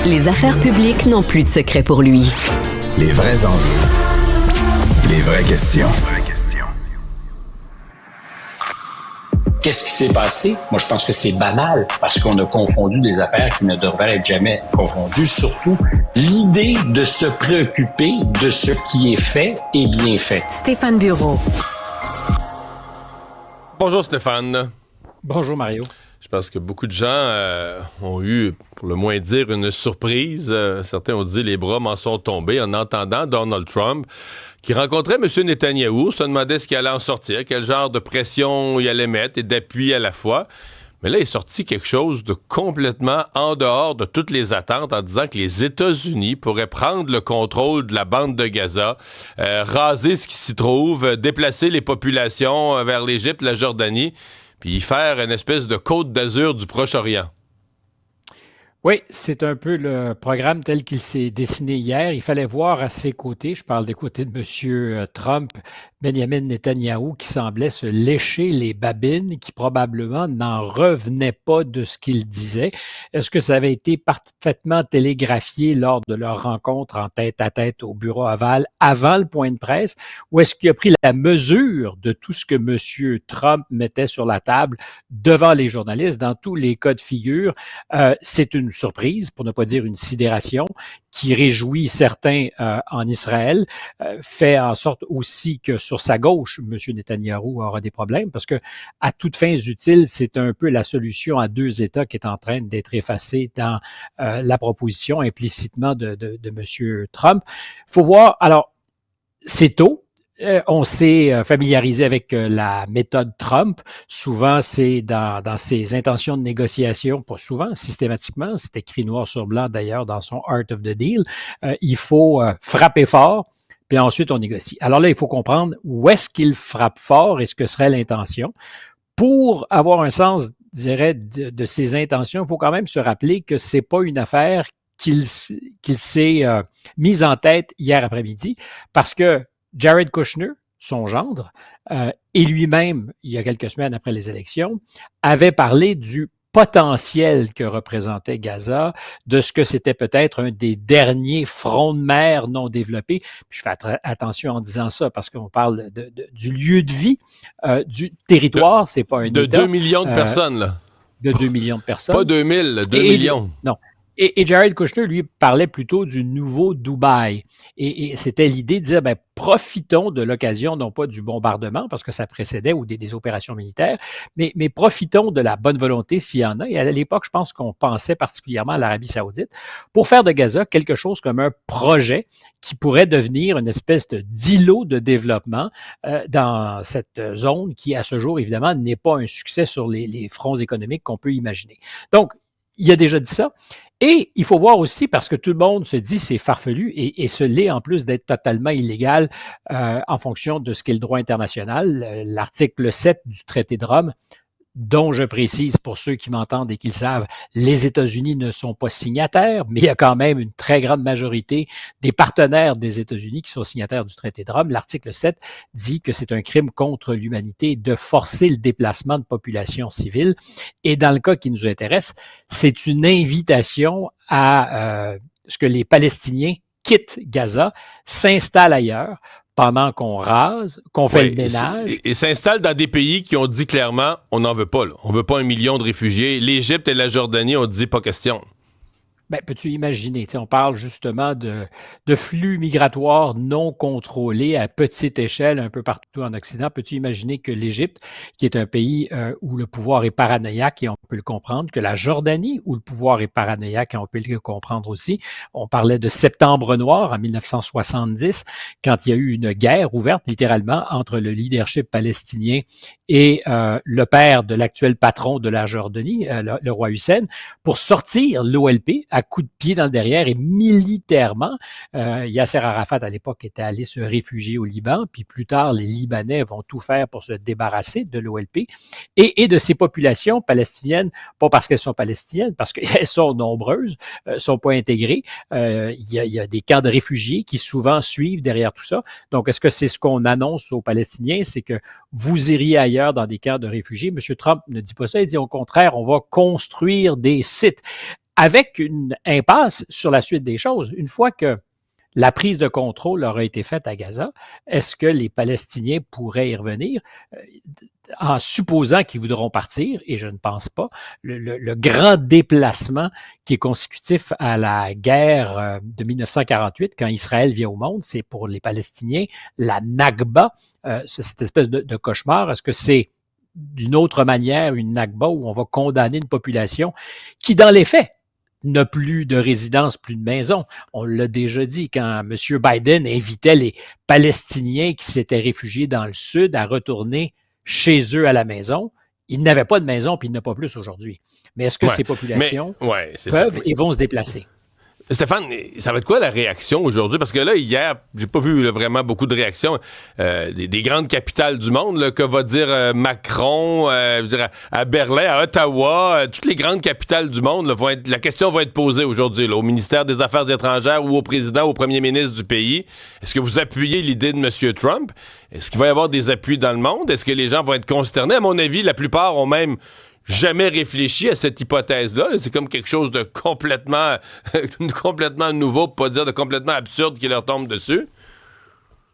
Les affaires publiques n'ont plus de secret pour lui. Les vrais enjeux. Les vraies questions. Qu'est-ce qui s'est passé? Moi, je pense que c'est banal parce qu'on a confondu des affaires qui ne devraient être jamais confondues. Surtout, l'idée de se préoccuper de ce qui est fait et bien fait. Stéphane Bureau. Bonjour Stéphane. Bonjour Mario. Je pense que beaucoup de gens ont eu, pour le moins dire, une surprise. Certains ont dit les bras m'en sont tombés en entendant Donald Trump qui rencontrait M. Netanyahou, se demandait ce qu'il allait en sortir, quel genre de pression il allait mettre et d'appui à la fois. Mais là, il est sorti quelque chose de complètement en dehors de toutes les attentes en disant que les États-Unis pourraient prendre le contrôle de la bande de Gaza, raser ce qui s'y trouve, déplacer les populations vers l'Égypte, la Jordanie, puis faire une espèce de côte d'Azur du Proche-Orient. Oui, c'est un peu le programme tel qu'il s'est dessiné hier. Il fallait voir à ses côtés, je parle des côtés de M. Trump, Benjamin Netanyahou, qui semblait se lécher les babines, qui probablement n'en revenait pas de ce qu'il disait. Est-ce que ça avait été parfaitement télégraphié lors de leur rencontre en tête-à-tête au bureau Aval avant le point de presse, ou est-ce qu'il a pris la mesure de tout ce que M. Trump mettait sur la table devant les journalistes? Dans tous les cas de figure, c'est une surprise, pour ne pas dire une sidération, qui réjouit certains en Israël, fait en sorte aussi que sur sa gauche, M. Netanyahou aura des problèmes, parce que à toutes fins utiles, c'est un peu la solution à deux États qui est en train d'être effacée dans la proposition implicitement de M. Trump. Il faut voir, alors, c'est tôt. On s'est familiarisé avec la méthode Trump. Souvent, c'est dans ses intentions de négociation, pas souvent, systématiquement, c'est écrit noir sur blanc d'ailleurs dans son Art of the Deal, il faut frapper fort, puis ensuite on négocie. Alors là, il faut comprendre où est-ce qu'il frappe fort et ce que serait l'intention. Pour avoir un sens, je dirais, de ses intentions, il faut quand même se rappeler que c'est pas une affaire qu'il s'est mise en tête hier après-midi, parce que Jared Kushner, son gendre, et lui-même, il y a quelques semaines après les élections, avait parlé du potentiel que représentait Gaza, de ce que c'était peut-être un des derniers fronts de mer non développés. Puis je fais attention en disant ça parce qu'on parle du lieu de vie, du territoire, c'est pas un État. De 2 millions de personnes, là. De 2 millions de personnes. Pas 2000, 2 millions. Non. Et Jared Kushner, lui, parlait plutôt du nouveau Dubaï. Et c'était l'idée de dire, ben, profitons de l'occasion, non pas du bombardement, parce que ça précédait, ou des opérations militaires, mais profitons de la bonne volonté s'il y en a. Et à l'époque, je pense qu'on pensait particulièrement à l'Arabie Saoudite, pour faire de Gaza quelque chose comme un projet qui pourrait devenir une espèce d'îlot de développement dans cette zone qui, à ce jour, évidemment, n'est pas un succès sur les fronts économiques qu'on peut imaginer. Donc, il a déjà dit ça. Et il faut voir aussi, parce que tout le monde se dit c'est farfelu, et ce l'est en plus d'être totalement illégal en fonction de ce qu'est le droit international. L'article 7 du traité de Rome, dont je précise pour ceux qui m'entendent et qui le savent, les États-Unis ne sont pas signataires, mais il y a quand même une très grande majorité des partenaires des États-Unis qui sont signataires du traité de Rome. L'article 7 dit que c'est un crime contre l'humanité de forcer le déplacement de populations civiles. Et dans le cas qui nous intéresse, c'est une invitation à ce que les Palestiniens quittent Gaza, s'installent ailleurs, pendant qu'on rase, qu'on fait le ménage. Et s'installe dans des pays qui ont dit clairement, on n'en veut pas. Là. On veut pas 1 million de réfugiés. L'Égypte et la Jordanie ont dit pas question. Ben, peux-tu imaginer, on parle justement de flux migratoires non contrôlés à petite échelle un peu partout en Occident. Peux-tu imaginer que l'Égypte, qui est un pays où le pouvoir est paranoïaque, et on peut le comprendre, que la Jordanie, où le pouvoir est paranoïaque, et on peut le comprendre aussi. On parlait de Septembre noir en 1970, quand il y a eu une guerre ouverte littéralement entre le leadership palestinien et le père de l'actuel patron de la Jordanie, le roi Hussein, pour sortir l'OLP à coups de pied dans le derrière et militairement. Yasser Arafat, à l'époque, était allé se réfugier au Liban, puis plus tard, les Libanais vont tout faire pour se débarrasser de l'OLP et de ces populations palestiniennes, pas parce qu'elles sont palestiniennes, parce qu'elles sont nombreuses, sont pas intégrées. Il y a des camps de réfugiés qui souvent suivent derrière tout ça. Donc, est-ce que c'est ce qu'on annonce aux Palestiniens, c'est que vous iriez ailleurs dans des camps de réfugiés? M. Trump ne dit pas ça, il dit au contraire, on va construire des sites. avec une impasse sur la suite des choses. Une fois que la prise de contrôle aura été faite à Gaza, est-ce que les Palestiniens pourraient y revenir? En supposant qu'ils voudront partir, et je ne pense pas, le grand déplacement qui est consécutif à la guerre de 1948, quand Israël vient au monde, c'est pour les Palestiniens la Nakba, cette espèce de cauchemar. Est-ce que c'est d'une autre manière une Nakba où on va condamner une population qui, dans les faits, n'a plus de résidence, plus de maison. On l'a déjà dit quand M. Biden invitait les Palestiniens qui s'étaient réfugiés dans le Sud à retourner chez eux à la maison. Ils n'avaient pas de maison, puis il n'y en a pas plus aujourd'hui. Mais est-ce que ces populations peuvent et vont se déplacer? Stéphane, ça va être quoi la réaction aujourd'hui? Parce que là, hier, j'ai pas vu vraiment beaucoup de réactions des grandes capitales du monde. Là, que va dire Macron, à Berlin, à Ottawa, toutes les grandes capitales du monde, là, la question va être posée aujourd'hui là, au ministère des Affaires étrangères ou au président ou au premier ministre du pays. Est-ce que vous appuyez l'idée de M. Trump? Est-ce qu'il va y avoir des appuis dans le monde? Est-ce que les gens vont être consternés? À mon avis, la plupart ont même jamais réfléchi à cette hypothèse-là. C'est comme quelque chose de complètement nouveau, pour pas dire de complètement absurde qui leur tombe dessus.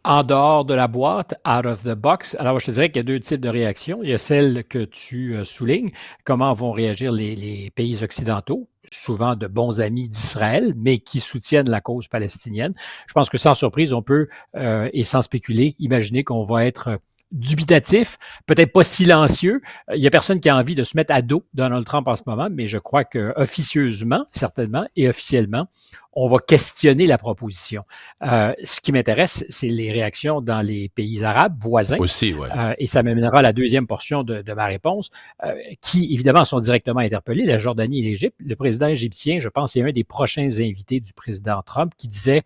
En dehors de la boîte, out of the box, alors je te dirais qu'il y a deux types de réactions. Il y a celle que tu soulignes, comment vont réagir les pays occidentaux, souvent de bons amis d'Israël, mais qui soutiennent la cause palestinienne. Je pense que sans surprise, on peut, et sans spéculer, imaginer qu'on va être dubitatif, peut-être pas silencieux. Il n'y a personne qui a envie de se mettre à dos Donald Trump en ce moment, mais je crois que officieusement, certainement, et officiellement, on va questionner la proposition. Ce qui m'intéresse, c'est les réactions dans les pays arabes voisins. Aussi, ouais. Et ça m'amènera à la deuxième portion de ma réponse, qui, évidemment, sont directement interpellés, la Jordanie et l'Égypte. Le président égyptien, je pense, est un des prochains invités du président Trump qui disait: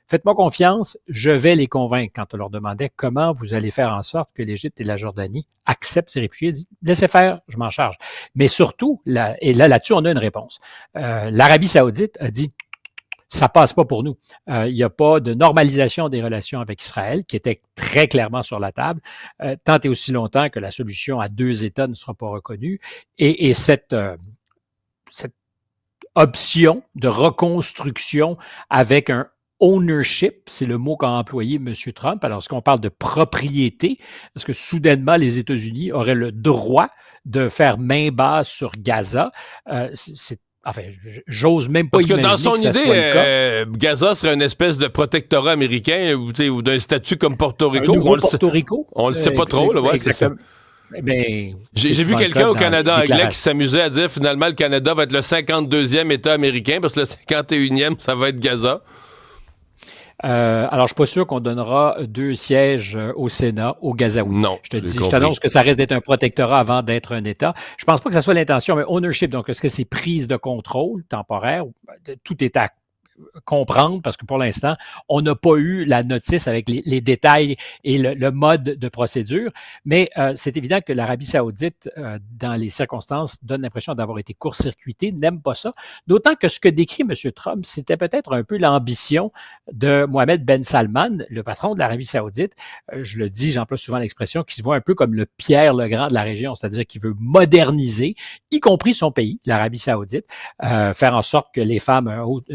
faites-moi confiance, je vais les convaincre. Quand on leur demandait comment vous allez faire en sorte que l'Égypte et la Jordanie acceptent ces réfugiés, il dit: laissez faire, je m'en charge. Mais surtout, là-dessus, on a une réponse. L'Arabie saoudite a dit: ça passe pas pour nous. Il n'y a pas de normalisation des relations avec Israël, qui était très clairement sur la table, tant et aussi longtemps que la solution à 2 États ne sera pas reconnue. Et cette option de reconstruction avec un ownership, c'est le mot qu'a employé M. Trump. Alors, est-ce qu'on parle de propriété? Est-ce que soudainement, les États-Unis auraient le droit de faire main basse sur Gaza? Enfin, j'ose même pas imaginer que ça soit le cas. Parce que dans son idée, Gaza serait une espèce de protectorat américain ou d'un statut comme Porto Rico. Porto Rico. On le sait pas trop, là, ouais, c'est ça. Ben, j'ai vu quelqu'un au Canada anglais qui s'amusait à dire finalement le Canada va être le 52e État américain parce que le 51e, ça va être Gaza. Alors, je ne suis pas sûr qu'on donnera 2 sièges au Sénat aux Gazaouis. Non. Je t'annonce que ça reste d'être un protectorat avant d'être un État. Je ne pense pas que ça soit l'intention, mais ownership, donc est-ce que c'est prise de contrôle temporaire? Tout est à comprendre, parce que pour l'instant, on n'a pas eu la notice avec les détails et le mode de procédure, mais c'est évident que l'Arabie saoudite, dans les circonstances, donne l'impression d'avoir été court-circuitée, n'aime pas ça, d'autant que ce que décrit M. Trump, c'était peut-être un peu l'ambition de Mohamed Ben Salman, le patron de l'Arabie saoudite. Je le dis, j'emploie souvent l'expression, qui se voit un peu comme le Pierre le Grand de la région, c'est-à-dire qu'il veut moderniser, y compris son pays, l'Arabie saoudite, faire en sorte que les femmes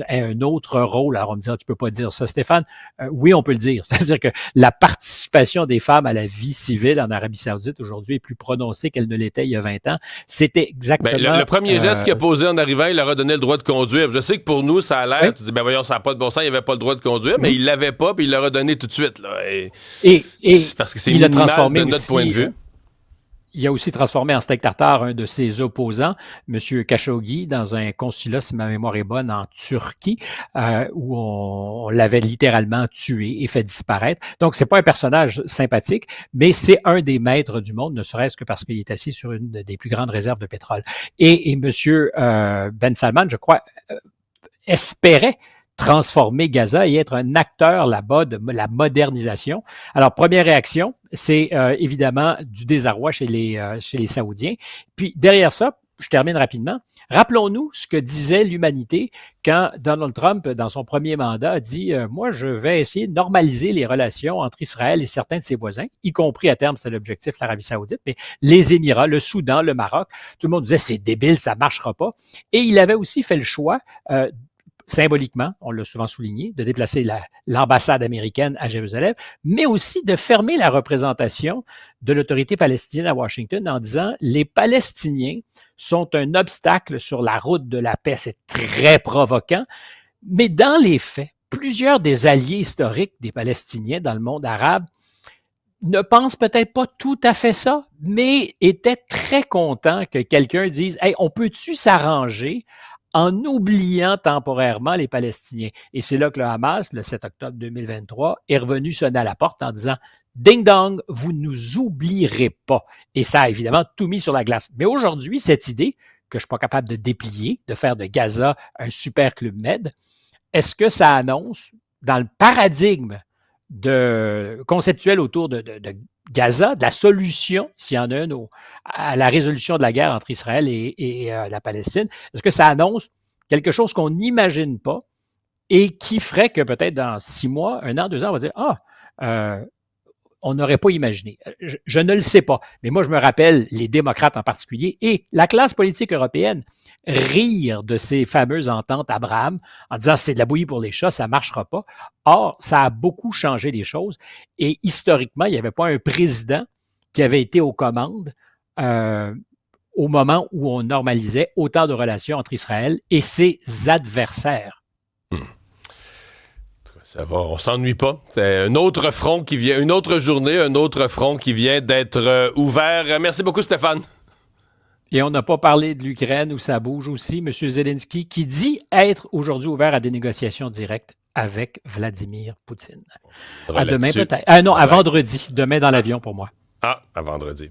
aient un autre rôle. Alors on me dira: tu peux pas dire ça, Stéphane. Oui, on peut le dire. C'est-à-dire que la participation des femmes à la vie civile en Arabie saoudite aujourd'hui est plus prononcée qu'elle ne l'était il y a 20 ans. C'était exactement... le premier geste qu'il a posé en arrivant, il leur a donné le droit de conduire. Je sais que pour nous, ça a l'air... Oui. Tu dis, ben voyons, ça n'a pas de bon sens, il n'avait pas le droit de conduire, mais il l'avait pas, puis il leur a donné tout de suite. Là. Et parce que c'est il a transformé de notre aussi, point de vue. Il a aussi transformé en steak tartare un de ses opposants, M. Khashoggi, dans un consulat, si ma mémoire est bonne, en Turquie, où on l'avait littéralement tué et fait disparaître. Donc, c'est pas un personnage sympathique, mais c'est un des maîtres du monde, ne serait-ce que parce qu'il est assis sur une des plus grandes réserves de pétrole. Et M. Ben Salman, je crois, espérait transformer Gaza et être un acteur là-bas de la modernisation. Alors, première réaction, c'est évidemment du désarroi chez les Saoudiens. Puis derrière ça, je termine rapidement. Rappelons-nous ce que disait l'humanité quand Donald Trump, dans son premier mandat, a dit « Moi, je vais essayer de normaliser les relations entre Israël et certains de ses voisins, y compris à terme, c'est l'objectif, l'Arabie saoudite, mais les Émirats, le Soudan, le Maroc. » Tout le monde disait « C'est débile, ça ne marchera pas. » Et il avait aussi fait le choix symboliquement, on l'a souvent souligné, de déplacer l'ambassade américaine à Jérusalem, mais aussi de fermer la représentation de l'autorité palestinienne à Washington en disant les Palestiniens sont un obstacle sur la route de la paix. C'est très provoquant, mais dans les faits, plusieurs des alliés historiques des Palestiniens dans le monde arabe ne pensent peut-être pas tout à fait ça, mais étaient très contents que quelqu'un dise « Hey, on peut-tu s'arranger en oubliant temporairement les Palestiniens. » Et c'est là que le Hamas, le 7 octobre 2023, est revenu sonner à la porte en disant « Ding dong, vous ne nous oublierez pas. » Et ça a évidemment tout mis sur la glace. Mais aujourd'hui, cette idée, que je ne suis pas capable de déplier, de faire de Gaza un super club med, est-ce que ça annonce, dans le paradigme conceptuel autour de Gaza, de la solution, s'il y en a une, à la résolution de la guerre entre Israël et la Palestine, est-ce que ça annonce quelque chose qu'on n'imagine pas et qui ferait que peut-être dans 6 mois, 1 an, 2 ans, on va dire « Ah, on n'aurait pas imaginé. » Je ne le sais pas. Mais moi, je me rappelle, les démocrates en particulier et la classe politique européenne rire de ces fameuses ententes Abraham en disant c'est de la bouillie pour les chats, ça ne marchera pas. Or, ça a beaucoup changé les choses et historiquement, il n'y avait pas un président qui avait été aux commandes au moment où on normalisait autant de relations entre Israël et ses adversaires. Ça va, on s'ennuie pas. C'est un autre front qui vient, une autre journée, un autre front qui vient d'être ouvert. Merci beaucoup, Stéphane. Et on n'a pas parlé de l'Ukraine où ça bouge aussi. M. Zelensky qui dit être aujourd'hui ouvert à des négociations directes avec Vladimir Poutine. À demain peut-être. Non, à vendredi. Demain dans l'avion pour moi. À vendredi.